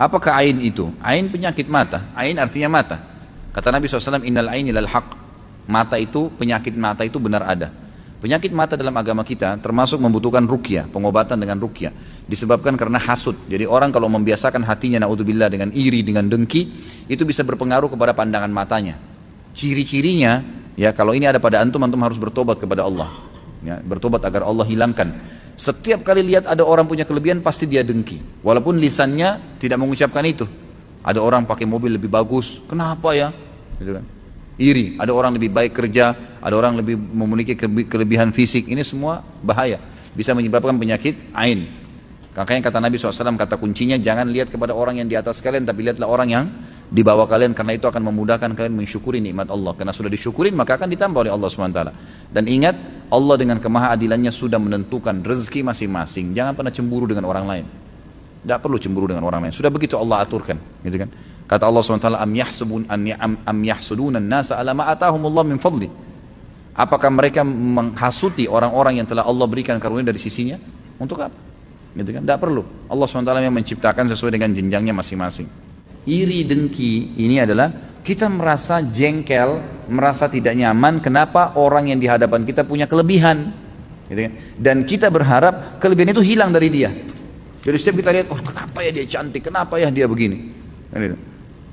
Apakah ain itu? Ain penyakit mata. Ain artinya mata. Kata Nabi SAW, innal aini lal haq. Mata itu, penyakit mata itu benar ada. Penyakit mata dalam agama kita termasuk membutuhkan ruqyah, pengobatan dengan ruqyah. Disebabkan karena hasud. Jadi orang kalau membiasakan hatinya naudzubillah dengan iri, dengan dengki, itu bisa berpengaruh kepada pandangan matanya. Ciri-cirinya, ya kalau ini ada pada antum, antum harus bertobat kepada Allah. Ya, bertobat agar Allah hilangkan. Setiap kali lihat ada orang punya kelebihan, pasti dia dengki. Walaupun lisannya tidak mengucapkan itu. Ada orang pakai mobil lebih bagus, kenapa ya? Gitu kan. Iri, ada orang lebih baik kerja, ada orang lebih memiliki kelebihan fisik, ini semua bahaya, bisa menyebabkan penyakit ain. Makanya kata Nabi SAW, kata kuncinya jangan lihat kepada orang yang di atas kalian, tapi lihatlah orang yang di bawah kalian, karena itu akan memudahkan kalian mensyukuri nikmat Allah, karena sudah disyukurin maka akan ditambah oleh Allah SWT. Dan ingat, Allah dengan kemahaadilannya sudah menentukan rezeki masing-masing. Jangan pernah cemburu dengan orang lain, tidak perlu cemburu dengan orang lain, sudah begitu Allah aturkan, gitu kan. Kata Allah SWT, am yahsuduna an-nasa ala ma atahumullah min fadli. Apakah mereka menghasuti orang-orang yang telah Allah berikan karunia dari sisinya? Untuk apa? Gitu kan? Tidak perlu. Allah SWT yang menciptakan sesuai dengan jenjangnya masing-masing. Iri dengki ini adalah kita merasa jengkel, merasa tidak nyaman, kenapa orang yang di hadapan kita punya kelebihan, gitu kan? Dan kita berharap kelebihan itu hilang dari dia. Jadi setiap kita lihat, oh kenapa ya dia cantik, kenapa ya dia begini, gitu.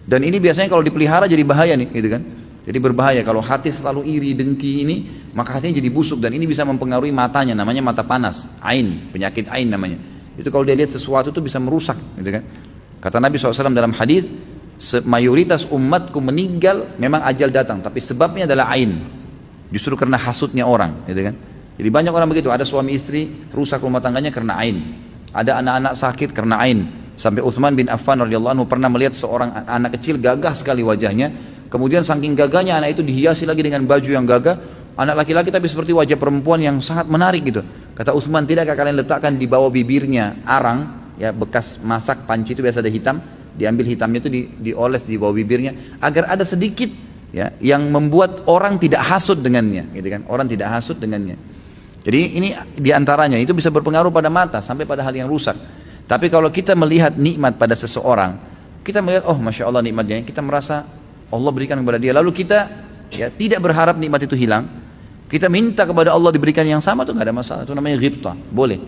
Dan ini biasanya kalau dipelihara jadi bahaya nih, gitu kan? Jadi berbahaya kalau hati selalu iri, dengki ini, maka hatinya jadi busuk dan ini bisa mempengaruhi matanya, namanya mata panas, ain, penyakit ain namanya. Itu kalau dia lihat sesuatu itu bisa merusak, gitu kan? Kata Nabi SAW dalam hadis, mayoritas umatku meninggal memang ajal datang, tapi sebabnya adalah ain, justru karena hasutnya orang, gitu kan? Jadi banyak orang begitu, ada suami istri rusak rumah tangganya karena ain, ada anak-anak sakit karena ain. Sampai Utsman bin Affan radhiyallahu anhu pernah melihat seorang anak kecil gagah sekali wajahnya. Kemudian saking gagahnya anak itu dihiasi lagi dengan baju yang gagah. Anak laki-laki tapi seperti wajah perempuan yang sangat menarik gitu. Kata Utsman, tidakkah kalian letakkan di bawah bibirnya arang, ya bekas masak panci itu biasa ada hitam, diambil hitamnya itu dioles di bawah bibirnya agar ada sedikit ya yang membuat orang tidak hasut dengannya, gitu kan? Orang tidak hasut dengannya. Jadi ini diantaranya itu bisa berpengaruh pada mata sampai pada hal yang rusak. Tapi kalau kita melihat nikmat pada seseorang, kita melihat, oh Masya Allah nikmatnya, kita merasa Allah berikan kepada dia, lalu kita ya tidak berharap nikmat itu hilang, kita minta kepada Allah diberikan yang sama, itu nggak ada masalah, itu namanya ghibtah, boleh.